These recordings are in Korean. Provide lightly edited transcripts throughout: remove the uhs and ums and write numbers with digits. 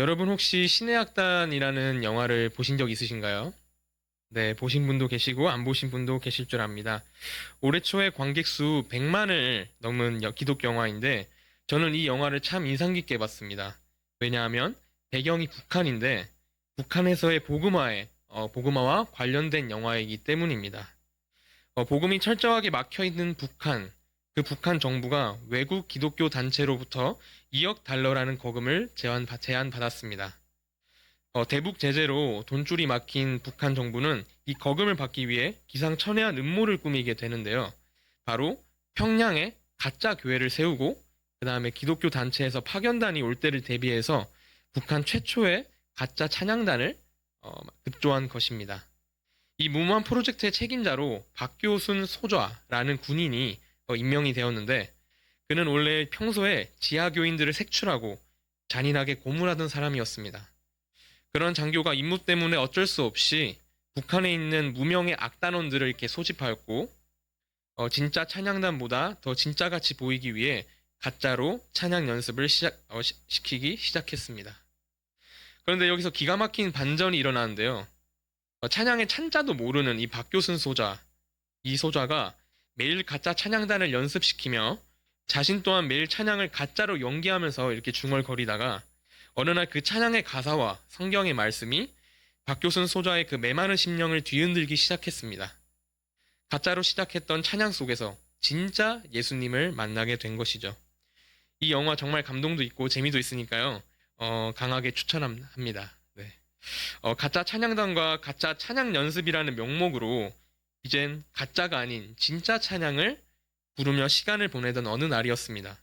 여러분 혹시 신의 악단이라는 영화를 보신 적 있으신가요? 네, 보신 분도 계시고 안 보신 분도 계실 줄 압니다. 올해 초에 관객 수 100만을 넘은 기독 영화인데 저는 이 영화를 참 인상 깊게 봤습니다. 왜냐하면 배경이 북한인데 북한에서의 복음화와 관련된 영화이기 때문입니다. 복음이 철저하게 막혀 있는 북한, 그 북한 정부가 외국 기독교 단체로부터 2억 달러라는 거금을 제안받았습니다. 대북 제재로 돈줄이 막힌 북한 정부는 이 거금을 받기 위해 기상천외한 음모를 꾸미게 되는데요. 바로 평양에 가짜 교회를 세우고 그 다음에 기독교 단체에서 파견단이 올 때를 대비해서 북한 최초의 가짜 찬양단을 급조한 것입니다. 이 무모한 프로젝트의 책임자로 박교순 소좌라는 군인이 임명이 되었는데 그는 원래 평소에 지하교인들을 색출하고 잔인하게 고문하던 사람이었습니다. 그런 장교가 임무 때문에 어쩔 수 없이 북한에 있는 무명의 악단원들을 이렇게 소집하였고 진짜 찬양단보다 더 진짜같이 보이기 위해 가짜로 찬양 연습을 시키기 시작했습니다. 그런데 여기서 기가 막힌 반전이 일어나는데요. 찬양의 찬자도 모르는 이 박교순 소좌, 이 소좌가 매일 가짜 찬양단을 연습시키며 자신 또한 매일 찬양을 가짜로 연기하면서 이렇게 중얼거리다가 어느 날 그 찬양의 가사와 성경의 말씀이 박교순 소좌의 그 메마른 심령을 뒤흔들기 시작했습니다. 가짜로 시작했던 찬양 속에서 진짜 예수님을 만나게 된 것이죠. 이 영화 정말 감동도 있고 재미도 있으니까요. 강하게 추천합니다. 네. 가짜 찬양단과 가짜 찬양 연습이라는 명목으로 이젠 가짜가 아닌 진짜 찬양을 부르며 시간을 보내던 어느 날이었습니다.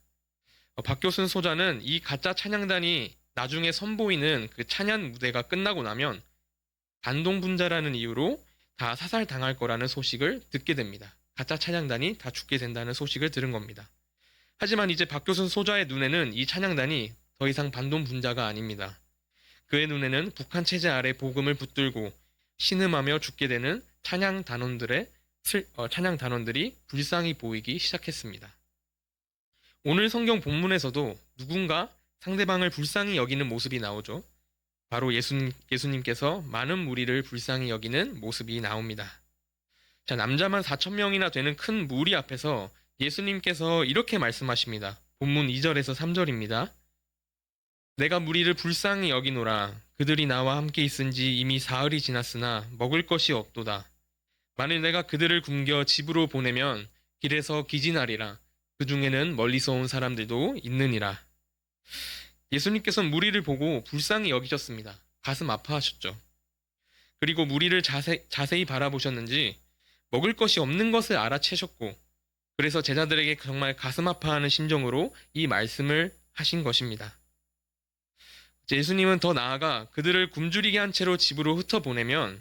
박교순 소자는 이 가짜 찬양단이 나중에 선보이는 그 찬양 무대가 끝나고 나면 반동분자라는 이유로 다 사살당할 거라는 소식을 듣게 됩니다. 가짜 찬양단이 다 죽게 된다는 소식을 들은 겁니다. 하지만 이제 박교순 소자의 눈에는 이 찬양단이 더 이상 반동분자가 아닙니다. 그의 눈에는 북한 체제 아래 복음을 붙들고 신음하며 죽게 되는 찬양 단원들이 불쌍히 보이기 시작했습니다. 오늘 성경 본문에서도 누군가 상대방을 불쌍히 여기는 모습이 나오죠. 바로 예수님께서 많은 무리를 불쌍히 여기는 모습이 나옵니다. 자, 남자만 4천 명이나 되는 큰 무리 앞에서 예수님께서 이렇게 말씀하십니다. 본문 2절에서 3절입니다. 내가 무리를 불쌍히 여기노라. 그들이 나와 함께 있은지 이미 사흘이 지났으나 먹을 것이 없도다. 만일 내가 그들을 굶겨 집으로 보내면 길에서 기진하리라. 그 중에는 멀리서 온 사람들도 있느니라. 예수님께서는 무리를 보고 불쌍히 여기셨습니다. 가슴 아파하셨죠. 그리고 무리를 자세히 바라보셨는지 먹을 것이 없는 것을 알아채셨고 그래서 제자들에게 정말 가슴 아파하는 심정으로 이 말씀을 하신 것입니다. 예수님은 더 나아가 그들을 굶주리게 한 채로 집으로 흩어보내면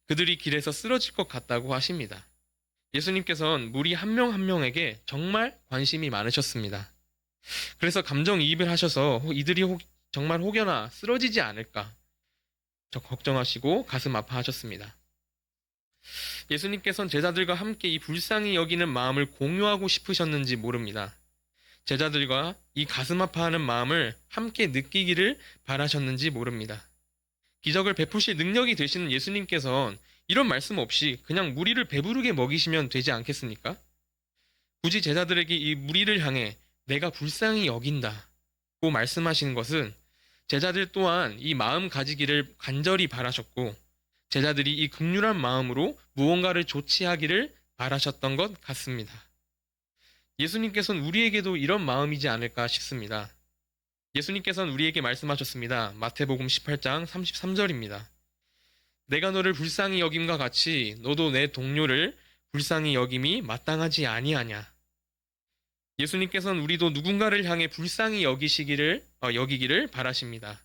그들이 길에서 쓰러질 것 같다고 하십니다. 예수님께서는 무리 한 명 한 명에게 정말 관심이 많으셨습니다. 그래서 감정이입을 하셔서 이들이 정말 혹여나 쓰러지지 않을까 걱정하시고 가슴 아파하셨습니다. 예수님께서는 제자들과 함께 이 불쌍히 여기는 마음을 공유하고 싶으셨는지 모릅니다. 제자들과 이 가슴 아파하는 마음을 함께 느끼기를 바라셨는지 모릅니다. 기적을 베푸실 능력이 되시는 예수님께서는 이런 말씀 없이 그냥 무리를 배부르게 먹이시면 되지 않겠습니까? 굳이 제자들에게 이 무리를 향해 내가 불쌍히 여긴다고 말씀하시는 것은 제자들 또한 이 마음 가지기를 간절히 바라셨고 제자들이 이 긍휼한 마음으로 무언가를 조치하기를 바라셨던 것 같습니다. 예수님께서는 우리에게도 이런 마음이지 않을까 싶습니다. 예수님께서는 우리에게 말씀하셨습니다. 마태복음 18장 33절입니다. 내가 너를 불쌍히 여김과 같이 너도 내 동료를 불쌍히 여김이 마땅하지 아니하냐. 예수님께서는 우리도 누군가를 향해 불쌍히 여기기를 바라십니다.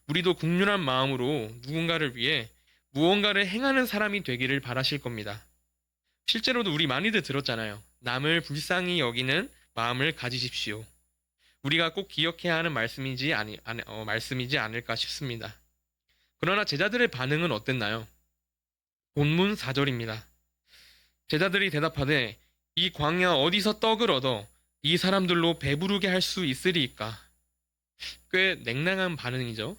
우리도 긍휼한 마음으로 누군가를 위해 무언가를 행하는 사람이 되기를 바라실 겁니다. 실제로도 우리 많이들 들었잖아요. 남을 불쌍히 여기는 마음을 가지십시오. 우리가 꼭 기억해야 하는 말씀이지 않을까 싶습니다. 그러나 제자들의 반응은 어땠나요? 본문 4절입니다. 제자들이 대답하되 이 광야 어디서 떡을 얻어 이 사람들로 배부르게 할 수 있으리이까? 꽤 냉랭한 반응이죠.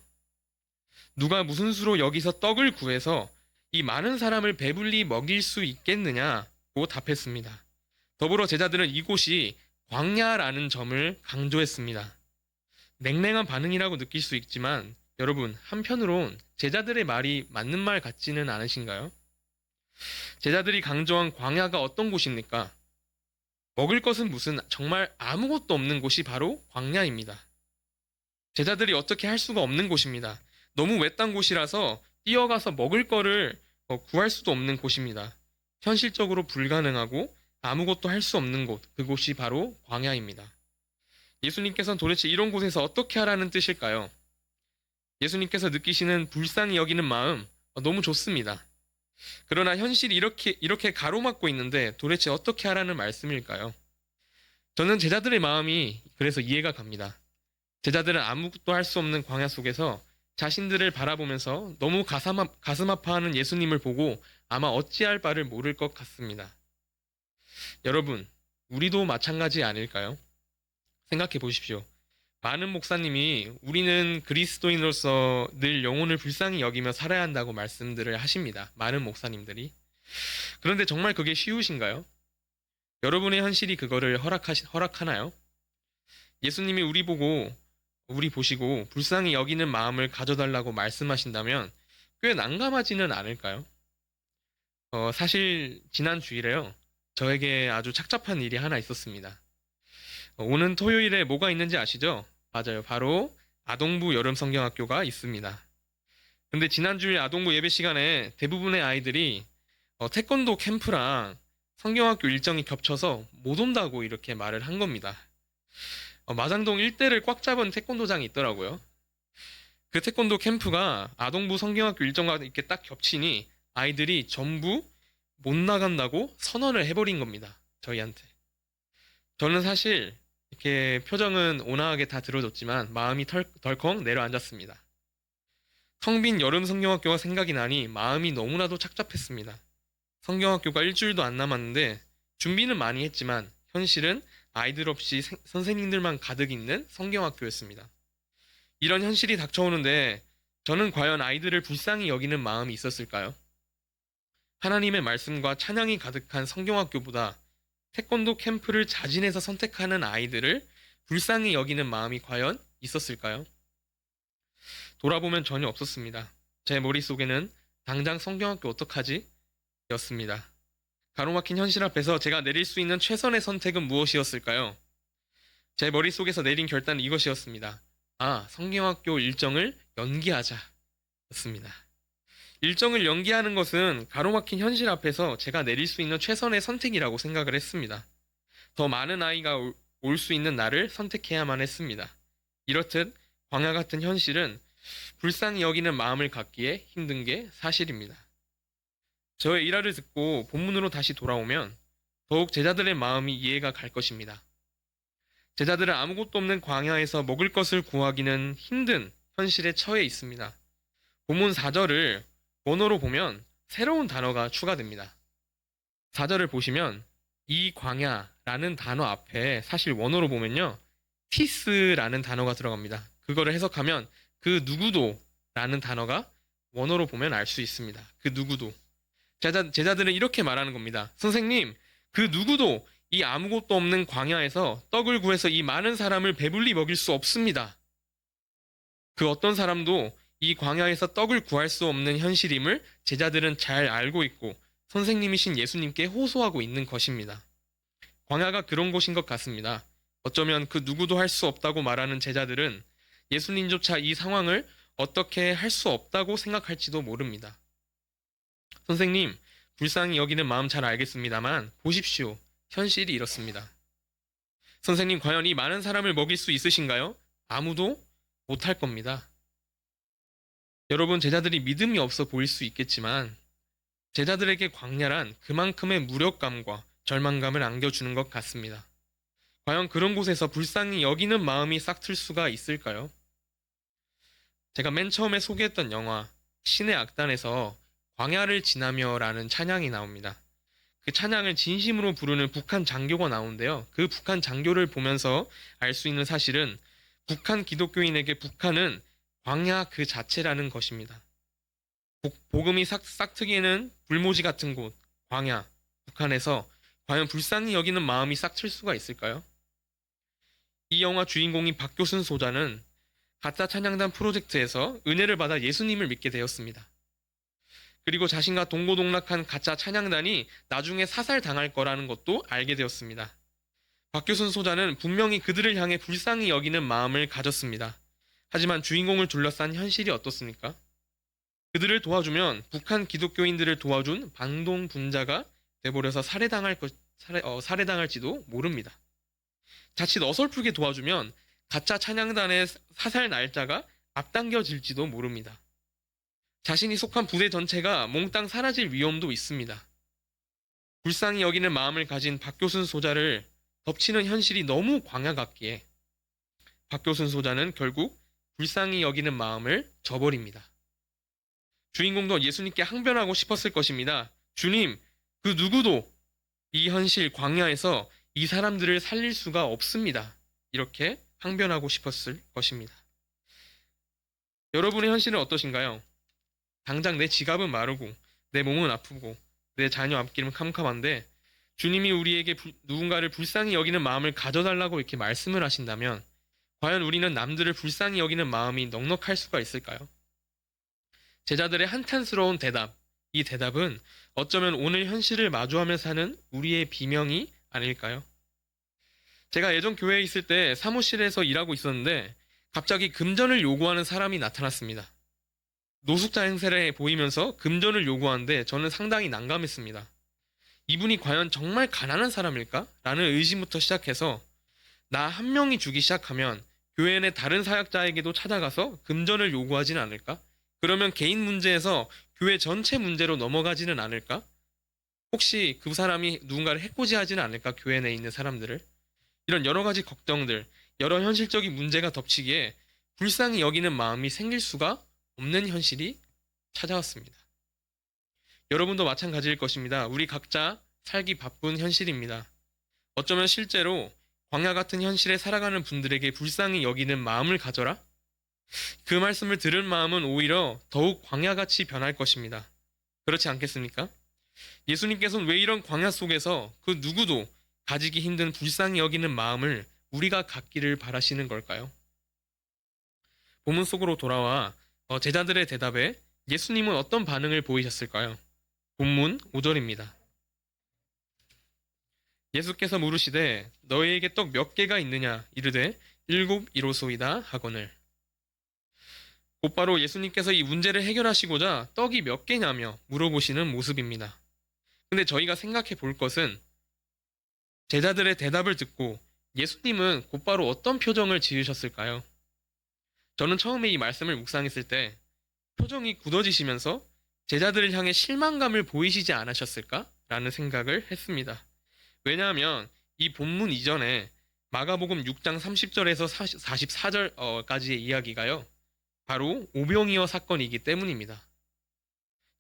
누가 무슨 수로 여기서 떡을 구해서 이 많은 사람을 배불리 먹일 수 있겠느냐고 답했습니다. 더불어 제자들은 이곳이 광야라는 점을 강조했습니다. 냉랭한 반응이라고 느낄 수 있지만 여러분, 한편으론 제자들의 말이 맞는 말 같지는 않으신가요? 제자들이 강조한 광야가 어떤 곳입니까? 먹을 것은 무슨 정말 아무것도 없는 곳이 바로 광야입니다. 제자들이 어떻게 할 수가 없는 곳입니다. 너무 외딴 곳이라서 뛰어가서 먹을 거를 구할 수도 없는 곳입니다. 현실적으로 불가능하고 아무것도 할 수 없는 곳, 그곳이 바로 광야입니다. 예수님께서는 도대체 이런 곳에서 어떻게 하라는 뜻일까요? 예수님께서 느끼시는 불쌍히 여기는 마음 너무 좋습니다. 그러나 현실이 이렇게 가로막고 있는데 도대체 어떻게 하라는 말씀일까요? 저는 제자들의 마음이 그래서 이해가 갑니다. 제자들은 아무것도 할 수 없는 광야 속에서 자신들을 바라보면서 너무 가슴 아파하는 예수님을 보고 아마 어찌할 바를 모를 것 같습니다. 여러분, 우리도 마찬가지 아닐까요? 생각해 보십시오. 많은 목사님이 우리는 그리스도인으로서 늘 영혼을 불쌍히 여기며 살아야 한다고 말씀들을 하십니다. 많은 목사님들이. 그런데 정말 그게 쉬우신가요? 여러분의 현실이 그거를 허락하나요? 예수님이 우리 보시고 불쌍히 여기는 마음을 가져달라고 말씀하신다면 꽤 난감하지는 않을까요? 사실 지난 주일에요. 저에게 아주 착잡한 일이 하나 있었습니다. 오는 토요일에 뭐가 있는지 아시죠? 맞아요. 바로 아동부 여름성경학교가 있습니다. 근데 지난주에 아동부 예배 시간에 대부분의 아이들이 태권도 캠프랑 성경학교 일정이 겹쳐서 못 온다고 이렇게 말을 한 겁니다. 마장동 일대를 꽉 잡은 태권도장이 있더라고요. 그 태권도 캠프가 아동부 성경학교 일정과 이렇게 딱 겹치니 아이들이 전부 못 나간다고 선언을 해버린 겁니다. 저희한테. 저는 사실 이렇게 표정은 온화하게 다 들어줬지만 마음이 덜컹 내려앉았습니다. 텅 빈 여름 성경학교가 생각이 나니 마음이 너무나도 착잡했습니다. 성경학교가 일주일도 안 남았는데 준비는 많이 했지만 현실은 아이들 없이 선생님들만 가득 있는 성경학교였습니다. 이런 현실이 닥쳐오는데 저는 과연 아이들을 불쌍히 여기는 마음이 있었을까요? 하나님의 말씀과 찬양이 가득한 성경학교보다 태권도 캠프를 자진해서 선택하는 아이들을 불쌍히 여기는 마음이 과연 있었을까요? 돌아보면 전혀 없었습니다. 제 머릿속에는 당장 성경학교 어떡하지? 였습니다. 가로막힌 현실 앞에서 제가 내릴 수 있는 최선의 선택은 무엇이었을까요? 제 머릿속에서 내린 결단은 이것이었습니다. 성경학교 일정을 연기하자 였습니다. 일정을 연기하는 것은 가로막힌 현실 앞에서 제가 내릴 수 있는 최선의 선택이라고 생각을 했습니다. 더 많은 아이가 올 수 있는 날을 선택해야만 했습니다. 이렇듯 광야 같은 현실은 불쌍히 여기는 마음을 갖기에 힘든 게 사실입니다. 저의 일화를 듣고 본문으로 다시 돌아오면 더욱 제자들의 마음이 이해가 갈 것입니다. 제자들은 아무것도 없는 광야에서 먹을 것을 구하기는 힘든 현실에 처해 있습니다. 본문 4절을 원어로 보면 새로운 단어가 추가됩니다. 4절을 보시면 이 광야라는 단어 앞에 사실 원어로 보면요. 티스라는 단어가 들어갑니다. 그거를 해석하면 그 누구도 라는 단어가 원어로 보면 알 수 있습니다. 그 누구도. 제자들은 이렇게 말하는 겁니다. 선생님, 그 누구도 이 아무것도 없는 광야에서 떡을 구해서 이 많은 사람을 배불리 먹일 수 없습니다. 그 어떤 사람도 이 광야에서 떡을 구할 수 없는 현실임을 제자들은 잘 알고 있고 선생님이신 예수님께 호소하고 있는 것입니다. 광야가 그런 곳인 것 같습니다. 어쩌면 그 누구도 할 수 없다고 말하는 제자들은 예수님조차 이 상황을 어떻게 할 수 없다고 생각할지도 모릅니다. 선생님, 불쌍히 여기는 마음 잘 알겠습니다만 보십시오. 현실이 이렇습니다. 선생님, 과연 이 많은 사람을 먹일 수 있으신가요? 아무도 못할 겁니다. 여러분, 제자들이 믿음이 없어 보일 수 있겠지만 제자들에게 광야란 그만큼의 무력감과 절망감을 안겨주는 것 같습니다. 과연 그런 곳에서 불쌍히 여기는 마음이 싹틀 수가 있을까요? 제가 맨 처음에 소개했던 영화 신의 악단에서 광야를 지나며라는 찬양이 나옵니다. 그 찬양을 진심으로 부르는 북한 장교가 나오는데요. 그 북한 장교를 보면서 알 수 있는 사실은 북한 기독교인에게 북한은 광야 그 자체라는 것입니다. 복음이 싹트기에는 불모지 같은 곳, 광야, 북한에서 과연 불쌍히 여기는 마음이 싹틀 수가 있을까요? 이 영화 주인공인 박교순 소자는 가짜 찬양단 프로젝트에서 은혜를 받아 예수님을 믿게 되었습니다. 그리고 자신과 동고동락한 가짜 찬양단이 나중에 사살당할 거라는 것도 알게 되었습니다. 박교순 소자는 분명히 그들을 향해 불쌍히 여기는 마음을 가졌습니다. 하지만 주인공을 둘러싼 현실이 어떻습니까? 그들을 도와주면 북한 기독교인들을 도와준 반동분자가 돼버려서 살해당할지도 모릅니다. 자칫 어설프게 도와주면 가짜 찬양단의 사살 날짜가 앞당겨질지도 모릅니다. 자신이 속한 부대 전체가 몽땅 사라질 위험도 있습니다. 불쌍히 여기는 마음을 가진 박교순 소자를 덮치는 현실이 너무 광야 같기에 박교순 소자는 결국 불쌍히 여기는 마음을 저버립니다. 주인공도 예수님께 항변하고 싶었을 것입니다. 주님, 그 누구도 이 현실 광야에서 이 사람들을 살릴 수가 없습니다. 이렇게 항변하고 싶었을 것입니다. 여러분의 현실은 어떠신가요? 당장 내 지갑은 마르고 내 몸은 아프고 내 자녀 앞길은 캄캄한데 주님이 우리에게 누군가를 불쌍히 여기는 마음을 가져달라고 이렇게 말씀을 하신다면 과연 우리는 남들을 불쌍히 여기는 마음이 넉넉할 수가 있을까요? 제자들의 한탄스러운 대답, 이 대답은 어쩌면 오늘 현실을 마주하며 사는 우리의 비명이 아닐까요? 제가 예전 교회에 있을 때 사무실에서 일하고 있었는데 갑자기 금전을 요구하는 사람이 나타났습니다. 노숙자 행세를 보이면서 금전을 요구하는데 저는 상당히 난감했습니다. 이분이 과연 정말 가난한 사람일까? 라는 의심부터 시작해서 나 한 명이 주기 시작하면 교회 내 다른 사역자에게도 찾아가서 금전을 요구하지는 않을까? 그러면 개인 문제에서 교회 전체 문제로 넘어가지는 않을까? 혹시 그 사람이 누군가를 해코지하지는 않을까? 교회 내에 있는 사람들을? 이런 여러 가지 걱정들, 여러 현실적인 문제가 덮치기에 불쌍히 여기는 마음이 생길 수가 없는 현실이 찾아왔습니다. 여러분도 마찬가지일 것입니다. 우리 각자 살기 바쁜 현실입니다. 어쩌면 실제로 광야 같은 현실에 살아가는 분들에게 불쌍히 여기는 마음을 가져라? 그 말씀을 들은 마음은 오히려 더욱 광야같이 변할 것입니다. 그렇지 않겠습니까? 예수님께서는 왜 이런 광야 속에서 그 누구도 가지기 힘든 불쌍히 여기는 마음을 우리가 갖기를 바라시는 걸까요? 본문 속으로 돌아와 제자들의 대답에 예수님은 어떤 반응을 보이셨을까요? 본문 5절입니다. 예수께서 물으시되 너희에게 떡 몇 개가 있느냐 이르되 7 이로소이다 하거늘. 곧바로 예수님께서 이 문제를 해결하시고자 떡이 몇 개냐며 물어보시는 모습입니다. 근데 저희가 생각해 볼 것은 제자들의 대답을 듣고 예수님은 곧바로 어떤 표정을 지으셨을까요? 저는 처음에 이 말씀을 묵상했을 때 표정이 굳어지시면서 제자들을 향해 실망감을 보이시지 않으셨을까? 라는 생각을 했습니다. 왜냐하면 이 본문 이전에 마가복음 6장 30절에서 44절까지의 이야기가요. 바로 오병이어 사건이기 때문입니다.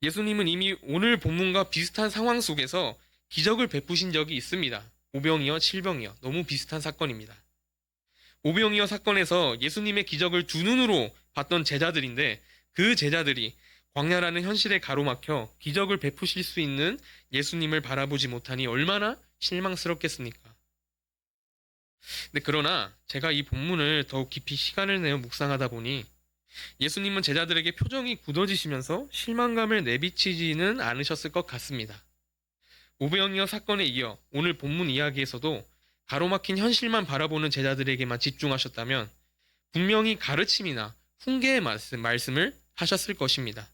예수님은 이미 오늘 본문과 비슷한 상황 속에서 기적을 베푸신 적이 있습니다. 오병이어, 칠병이어 너무 비슷한 사건입니다. 오병이어 사건에서 예수님의 기적을 두 눈으로 봤던 제자들인데 그 제자들이 광야라는 현실에 가로막혀 기적을 베푸실 수 있는 예수님을 바라보지 못하니 얼마나 실망스럽겠습니까? 근데 그러나 제가 이 본문을 더욱 깊이 시간을 내어 묵상하다 보니 예수님은 제자들에게 표정이 굳어지시면서 실망감을 내비치지는 않으셨을 것 같습니다. 오병이어 사건에 이어 오늘 본문 이야기에서도 가로막힌 현실만 바라보는 제자들에게만 집중하셨다면 분명히 가르침이나 훈계의 말씀을 하셨을 것입니다.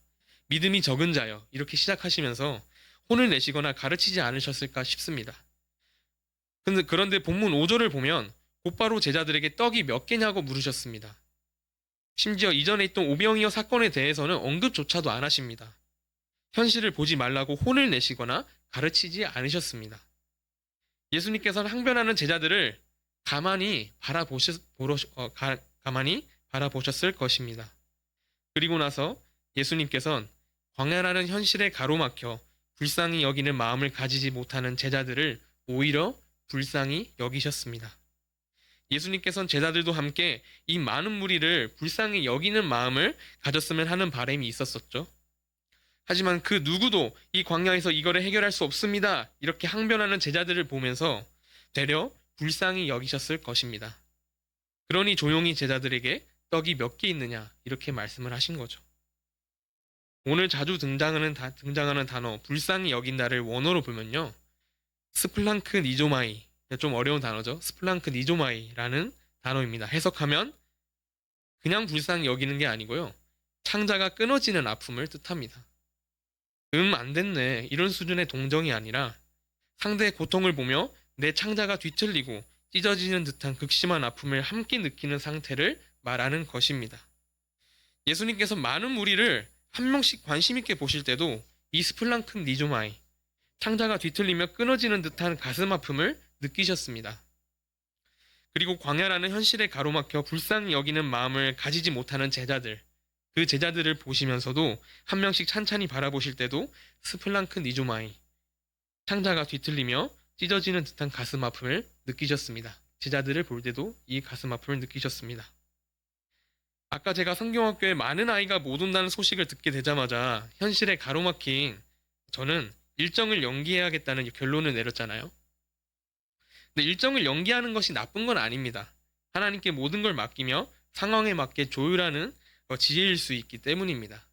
믿음이 적은 자여 이렇게 시작하시면서 혼을 내시거나 가르치지 않으셨을까 싶습니다. 그런데 본문 5절을 보면 곧바로 제자들에게 떡이 몇 개냐고 물으셨습니다. 심지어 이전에 있던 오병이어 사건에 대해서는 언급조차도 안 하십니다. 현실을 보지 말라고 혼을 내시거나 가르치지 않으셨습니다. 예수님께서는 항변하는 제자들을 가만히 바라보셨을 것입니다. 그리고 나서 예수님께서는 광야라는 현실에 가로막혀 불쌍히 여기는 마음을 가지지 못하는 제자들을 오히려 불쌍히 여기셨습니다. 예수님께서는 제자들도 함께 이 많은 무리를 불쌍히 여기는 마음을 가졌으면 하는 바람이 있었었죠. 하지만 그 누구도 이 광야에서 이거를 해결할 수 없습니다. 이렇게 항변하는 제자들을 보면서 되려 불쌍히 여기셨을 것입니다. 그러니 조용히 제자들에게 떡이 몇 개 있느냐 이렇게 말씀을 하신 거죠. 오늘 자주 등장하는 단어 불쌍히 여긴다를 원어로 보면요. 스플랑크 니조마이, 좀 어려운 단어죠. 스플랑크 니조마이라는 단어입니다. 해석하면 그냥 불쌍히 여기는 게 아니고요. 창자가 끊어지는 아픔을 뜻합니다. 안 됐네 이런 수준의 동정이 아니라 상대의 고통을 보며 내 창자가 뒤틀리고 찢어지는 듯한 극심한 아픔을 함께 느끼는 상태를 말하는 것입니다. 예수님께서 많은 무리를 한 명씩 관심 있게 보실 때도 이 스플랑큰 니조마이, 창자가 뒤틀리며 끊어지는 듯한 가슴 아픔을 느끼셨습니다. 그리고 광야라는 현실에 가로막혀 불쌍히 여기는 마음을 가지지 못하는 제자들, 그 제자들을 보시면서도 한 명씩 찬찬히 바라보실 때도 스플랑큰 니조마이, 창자가 뒤틀리며 찢어지는 듯한 가슴 아픔을 느끼셨습니다. 제자들을 볼 때도 이 가슴 아픔을 느끼셨습니다. 아까 제가 성경학교에 많은 아이가 못 온다는 소식을 듣게 되자마자 현실에 가로막힌 저는 일정을 연기해야겠다는 결론을 내렸잖아요. 근데 일정을 연기하는 것이 나쁜 건 아닙니다. 하나님께 모든 걸 맡기며 상황에 맞게 조율하는 지혜일 수 있기 때문입니다.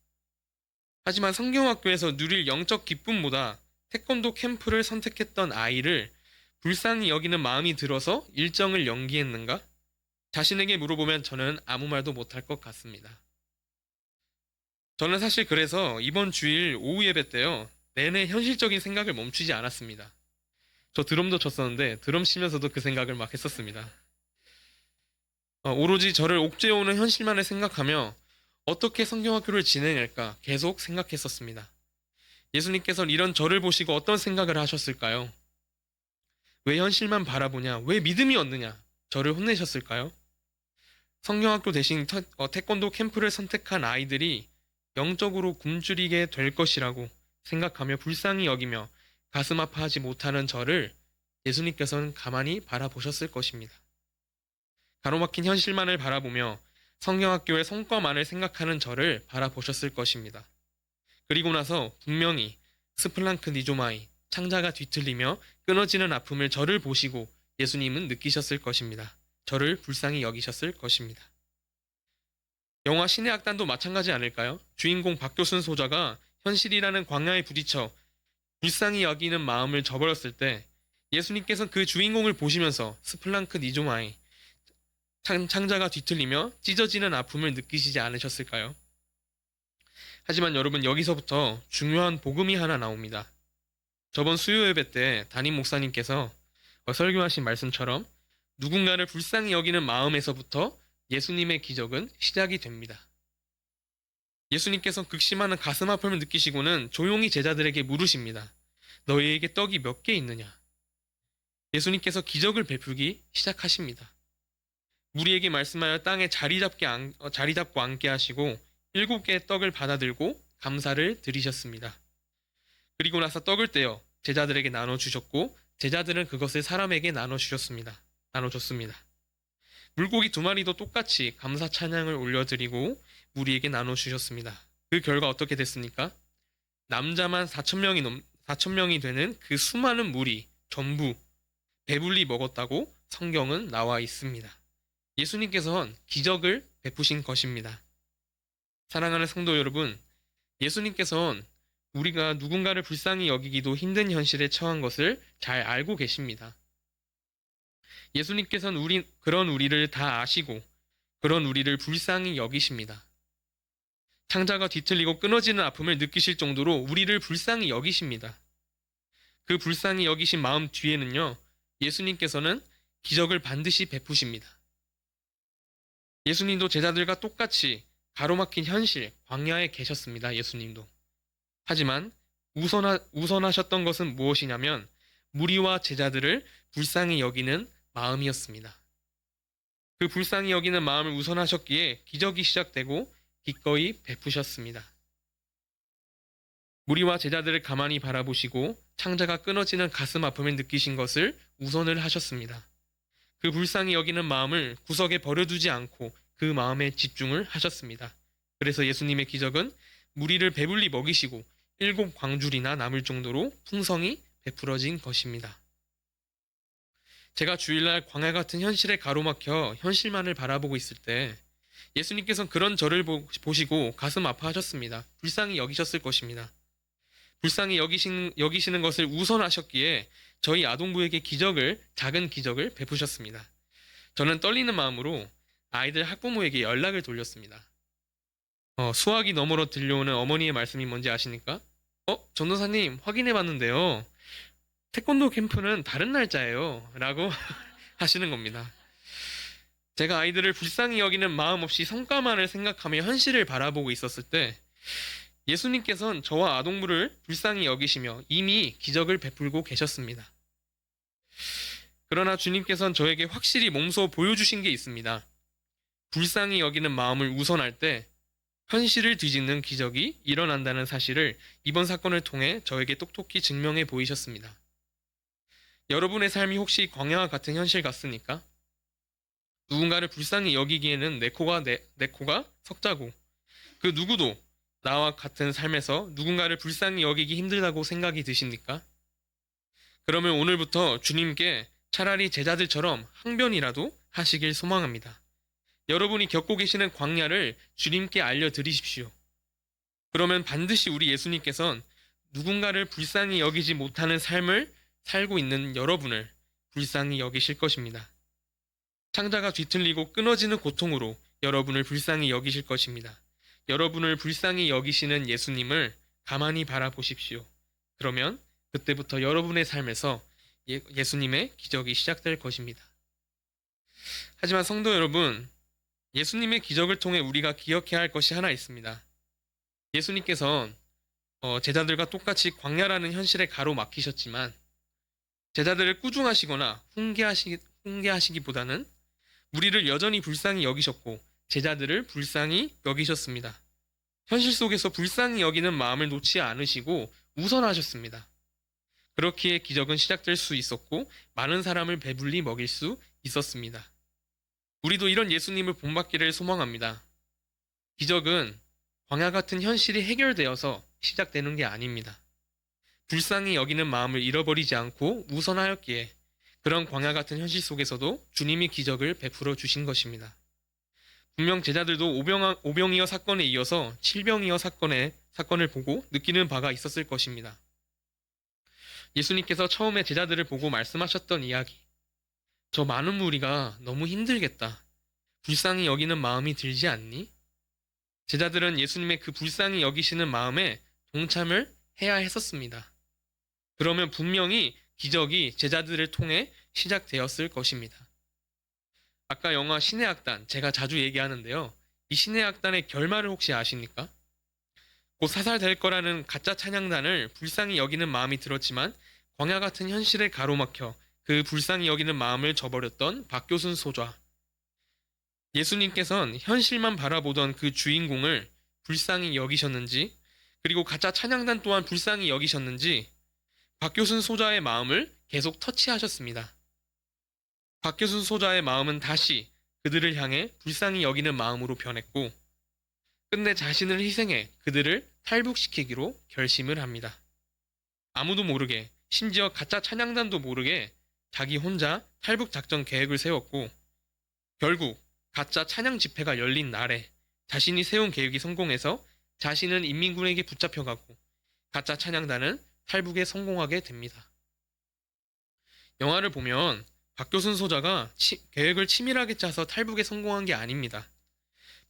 하지만 성경학교에서 누릴 영적 기쁨보다 태권도 캠프를 선택했던 아이를 불쌍히 여기는 마음이 들어서 일정을 연기했는가? 자신에게 물어보면 저는 아무 말도 못할 것 같습니다. 저는 사실 그래서 이번 주일 오후 예배 때요, 내내 현실적인 생각을 멈추지 않았습니다. 저 드럼도 쳤었는데 드럼 치면서도 그 생각을 막 했었습니다. 오로지 저를 옥죄어오는 현실만을 생각하며 어떻게 성경학교를 진행할까 계속 생각했었습니다. 예수님께서는 이런 저를 보시고 어떤 생각을 하셨을까요? 왜 현실만 바라보냐? 왜 믿음이 없느냐? 저를 혼내셨을까요? 성경학교 대신 태권도 캠프를 선택한 아이들이 영적으로 굶주리게 될 것이라고 생각하며 불쌍히 여기며 가슴 아파하지 못하는 저를 예수님께서는 가만히 바라보셨을 것입니다. 가로막힌 현실만을 바라보며 성경학교의 성과만을 생각하는 저를 바라보셨을 것입니다. 그리고 나서 분명히 스플랑크 니조마이, 창자가 뒤틀리며 끊어지는 아픔을 저를 보시고 예수님은 느끼셨을 것입니다. 저를 불쌍히 여기셨을 것입니다. 영화 신의 악단도 마찬가지 아닐까요? 주인공 박교순 소자가 현실이라는 광야에 부딪혀 불쌍히 여기는 마음을 저버렸을 때 예수님께서는 그 주인공을 보시면서 스플랑크 니조마이, 창자가 뒤틀리며 찢어지는 아픔을 느끼시지 않으셨을까요? 하지만 여러분, 여기서부터 중요한 복음이 하나 나옵니다. 저번 수요 예배 때 담임 목사님께서 설교하신 말씀처럼 누군가를 불쌍히 여기는 마음에서부터 예수님의 기적은 시작이 됩니다. 예수님께서 극심한 가슴 아픔을 느끼시고는 조용히 제자들에게 물으십니다. 너희에게 떡이 몇 개 있느냐? 예수님께서 기적을 베풀기 시작하십니다. 무리에게 말씀하여 땅에 자리 잡고 앉게 하시고 7개의 떡을 받아들고 감사를 드리셨습니다. 그리고 나서 떡을 떼어 제자들에게 나눠주셨고 제자들은 그것을 사람에게 나눠줬습니다. 물고기 2마리도 똑같이 감사 찬양을 올려드리고 무리에게 나눠주셨습니다. 그 결과 어떻게 됐습니까? 남자만 4,000명이 되는 그 수많은 무리 전부 배불리 먹었다고 성경은 나와 있습니다. 예수님께서는 기적을 베푸신 것입니다. 사랑하는 성도 여러분, 예수님께서는 우리가 누군가를 불쌍히 여기기도 힘든 현실에 처한 것을 잘 알고 계십니다. 예수님께서는 그런 우리를 다 아시고 그런 우리를 불쌍히 여기십니다. 창자가 뒤틀리고 끊어지는 아픔을 느끼실 정도로 우리를 불쌍히 여기십니다. 그 불쌍히 여기신 마음 뒤에는요, 예수님께서는 기적을 반드시 베푸십니다. 예수님도 제자들과 똑같이 가로막힌 현실, 광야에 계셨습니다. 예수님도. 하지만 우선하셨던 것은 무엇이냐면 무리와 제자들을 불쌍히 여기는 마음이었습니다. 그 불쌍히 여기는 마음을 우선하셨기에 기적이 시작되고 기꺼이 베푸셨습니다. 무리와 제자들을 가만히 바라보시고 창자가 끊어지는 가슴 아픔을 느끼신 것을 우선을 하셨습니다. 그 불쌍히 여기는 마음을 구석에 버려두지 않고 그 마음에 집중을 하셨습니다. 그래서 예수님의 기적은 무리를 배불리 먹이시고 7광줄이나 남을 정도로 풍성히 베풀어진 것입니다. 제가 주일날 광야 같은 현실에 가로막혀 현실만을 바라보고 있을 때 예수님께서는 그런 저를 보시고 가슴 아파하셨습니다. 불쌍히 여기셨을 것입니다. 불쌍히 여기시는 것을 우선하셨기에 저희 아동부에게 작은 기적을 베푸셨습니다. 저는 떨리는 마음으로 아이들 학부모에게 연락을 돌렸습니다. 수화기 너머로 들려오는 어머니의 말씀이 뭔지 아십니까? 전도사님 확인해 봤는데요. 태권도 캠프는 다른 날짜예요. 라고 하시는 겁니다. 제가 아이들을 불쌍히 여기는 마음 없이 성과만을 생각하며 현실을 바라보고 있었을 때 예수님께서는 저와 아동부를 불쌍히 여기시며 이미 기적을 베풀고 계셨습니다. 그러나 주님께서는 저에게 확실히 몸소 보여주신 게 있습니다. 불쌍히 여기는 마음을 우선할 때 현실을 뒤집는 기적이 일어난다는 사실을 이번 사건을 통해 저에게 똑똑히 증명해 보이셨습니다. 여러분의 삶이 혹시 광야와 같은 현실 같습니까? 누군가를 불쌍히 여기기에는 내 코가 석자고 그 누구도 나와 같은 삶에서 누군가를 불쌍히 여기기 힘들다고 생각이 드십니까? 그러면 오늘부터 주님께 차라리 제자들처럼 항변이라도 하시길 소망합니다. 여러분이 겪고 계시는 광야를 주님께 알려드리십시오. 그러면 반드시 우리 예수님께서는 누군가를 불쌍히 여기지 못하는 삶을 살고 있는 여러분을 불쌍히 여기실 것입니다. 창자가 뒤틀리고 끊어지는 고통으로 여러분을 불쌍히 여기실 것입니다. 여러분을 불쌍히 여기시는 예수님을 가만히 바라보십시오. 그러면 그때부터 여러분의 삶에서 예수님의 기적이 시작될 것입니다. 하지만 성도 여러분, 예수님의 기적을 통해 우리가 기억해야 할 것이 하나 있습니다. 예수님께서는 제자들과 똑같이 광야라는 현실에 가로막히셨지만 제자들을 꾸중하시거나 훈계하시기보다는 우리를 여전히 불쌍히 여기셨고 제자들을 불쌍히 여기셨습니다. 현실 속에서 불쌍히 여기는 마음을 놓지 않으시고 우선하셨습니다. 그렇기에 기적은 시작될 수 있었고 많은 사람을 배불리 먹일 수 있었습니다. 우리도 이런 예수님을 본받기를 소망합니다. 기적은 광야 같은 현실이 해결되어서 시작되는 게 아닙니다. 불쌍히 여기는 마음을 잃어버리지 않고 우선하였기에 그런 광야 같은 현실 속에서도 주님이 기적을 베풀어 주신 것입니다. 분명 제자들도 오병이어 사건에 이어서 칠병이어 사건을 보고 느끼는 바가 있었을 것입니다. 예수님께서 처음에 제자들을 보고 말씀하셨던 이야기. 저 많은 무리가 너무 힘들겠다. 불쌍히 여기는 마음이 들지 않니? 제자들은 예수님의 그 불쌍히 여기시는 마음에 동참을 해야 했었습니다. 그러면 분명히 기적이 제자들을 통해 시작되었을 것입니다. 아까 영화 신의 악단 제가 자주 얘기하는데요. 이 신의 악단의 결말을 혹시 아십니까? 곧 사살될 거라는 가짜 찬양단을 불쌍히 여기는 마음이 들었지만 광야 같은 현실에 가로막혀 그 불쌍히 여기는 마음을 저버렸던 박교순 소좌. 예수님께서는 현실만 바라보던 그 주인공을 불쌍히 여기셨는지 그리고 가짜 찬양단 또한 불쌍히 여기셨는지 박교순 소좌의 마음을 계속 터치하셨습니다. 박교순 소좌의 마음은 다시 그들을 향해 불쌍히 여기는 마음으로 변했고 끝내 자신을 희생해 그들을 탈북시키기로 결심을 합니다. 아무도 모르게 심지어 가짜 찬양단도 모르게 자기 혼자 탈북 작전 계획을 세웠고 결국 가짜 찬양 집회가 열린 날에 자신이 세운 계획이 성공해서 자신은 인민군에게 붙잡혀가고 가짜 찬양단은 탈북에 성공하게 됩니다. 영화를 보면 박교순 소자가 계획을 치밀하게 짜서 탈북에 성공한 게 아닙니다.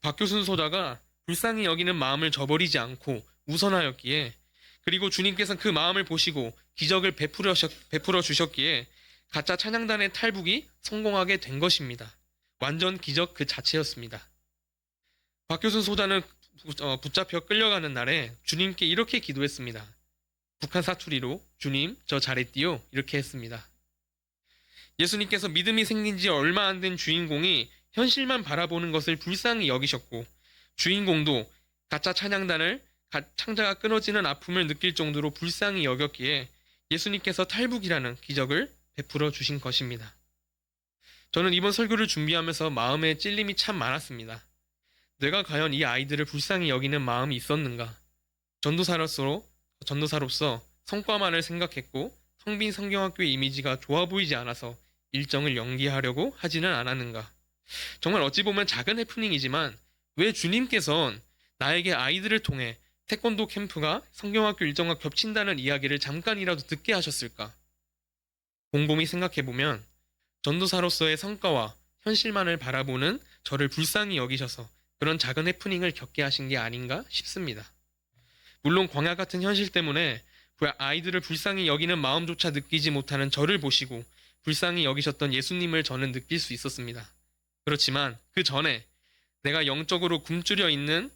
박교순 소자가 불쌍히 여기는 마음을 저버리지 않고 우선하였기에 그리고 주님께서는 그 마음을 보시고 기적을 베풀어 주셨기에 가짜 찬양단의 탈북이 성공하게 된 것입니다. 완전 기적 그 자체였습니다. 박교순 소자는 붙잡혀 끌려가는 날에 주님께 이렇게 기도했습니다. 북한 사투리로 주님 저 잘했디요 이렇게 했습니다. 예수님께서 믿음이 생긴 지 얼마 안 된 주인공이 현실만 바라보는 것을 불쌍히 여기셨고 주인공도 가짜 찬양단을 창자가 끊어지는 아픔을 느낄 정도로 불쌍히 여겼기에 예수님께서 탈북이라는 기적을 베풀어 주신 것입니다. 저는 이번 설교를 준비하면서 마음에 찔림이 참 많았습니다. 내가 과연 이 아이들을 불쌍히 여기는 마음이 있었는가? 전도사로서 성과만을 생각했고 텅 빈 성경학교의 이미지가 좋아 보이지 않아서 일정을 연기하려고 하지는 않았는가? 정말 어찌 보면 작은 해프닝이지만 왜 주님께선 나에게 아이들을 통해 태권도 캠프가 성경학교 일정과 겹친다는 이야기를 잠깐이라도 듣게 하셨을까? 곰곰이 생각해보면 전도사로서의 성과와 현실만을 바라보는 저를 불쌍히 여기셔서 그런 작은 해프닝을 겪게 하신 게 아닌가 싶습니다. 물론 광야 같은 현실 때문에 아이들을 불쌍히 여기는 마음조차 느끼지 못하는 저를 보시고 불쌍히 여기셨던 예수님을 저는 느낄 수 있었습니다. 그렇지만 그 전에 내가 영적으로 굶주려 있는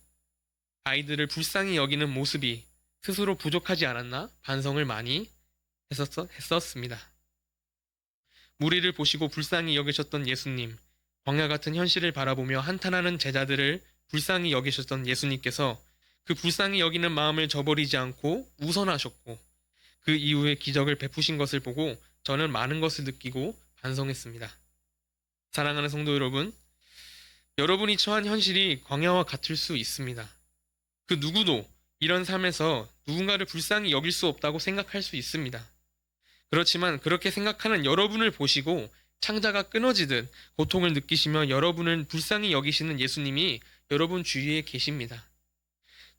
아이들을 불쌍히 여기는 모습이 스스로 부족하지 않았나 반성을 많이 했었습니다. 무리를 보시고 불쌍히 여기셨던 예수님, 광야 같은 현실을 바라보며 한탄하는 제자들을 불쌍히 여기셨던 예수님께서 그 불쌍히 여기는 마음을 저버리지 않고 우선하셨고 그 이후에 기적을 베푸신 것을 보고 저는 많은 것을 느끼고 반성했습니다. 사랑하는 성도 여러분, 여러분이 처한 현실이 광야와 같을 수 있습니다. 그 누구도 이런 삶에서 누군가를 불쌍히 여길 수 없다고 생각할 수 있습니다. 그렇지만 그렇게 생각하는 여러분을 보시고 창자가 끊어지듯 고통을 느끼시며 여러분을 불쌍히 여기시는 예수님이 여러분 주위에 계십니다.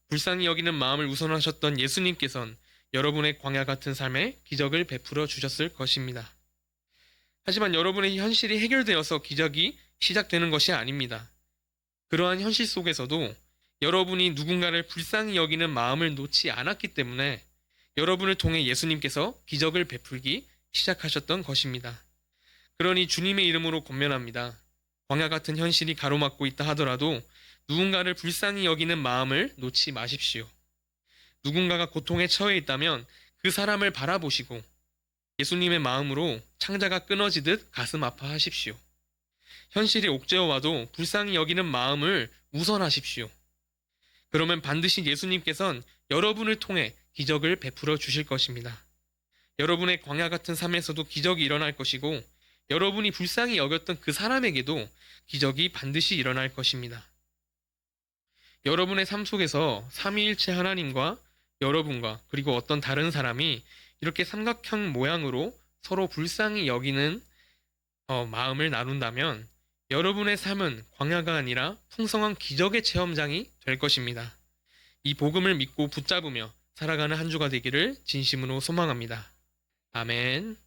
불쌍히 여기는 마음을 우선하셨던 예수님께선 여러분의 광야 같은 삶에 기적을 베풀어 주셨을 것입니다. 하지만 여러분의 현실이 해결되어서 기적이 시작되는 것이 아닙니다. 그러한 현실 속에서도 여러분이 누군가를 불쌍히 여기는 마음을 놓지 않았기 때문에 여러분을 통해 예수님께서 기적을 베풀기 시작하셨던 것입니다. 그러니 주님의 이름으로 권면합니다. 광야 같은 현실이 가로막고 있다 하더라도 누군가를 불쌍히 여기는 마음을 놓지 마십시오. 누군가가 고통에 처해 있다면 그 사람을 바라보시고 예수님의 마음으로 창자가 끊어지듯 가슴 아파하십시오. 현실이 옥죄어와도 불쌍히 여기는 마음을 우선하십시오. 그러면 반드시 예수님께서는 여러분을 통해 기적을 베풀어 주실 것입니다. 여러분의 광야 같은 삶에서도 기적이 일어날 것이고 여러분이 불쌍히 여겼던 그 사람에게도 기적이 반드시 일어날 것입니다. 여러분의 삶 속에서 삼위일체 하나님과 여러분과 그리고 어떤 다른 사람이 이렇게 삼각형 모양으로 서로 불쌍히 여기는 마음을 나눈다면 여러분의 삶은 광야가 아니라 풍성한 기적의 체험장이 될 것입니다. 이 복음을 믿고 붙잡으며 살아가는 한 주가 되기를 진심으로 소망합니다. 아멘.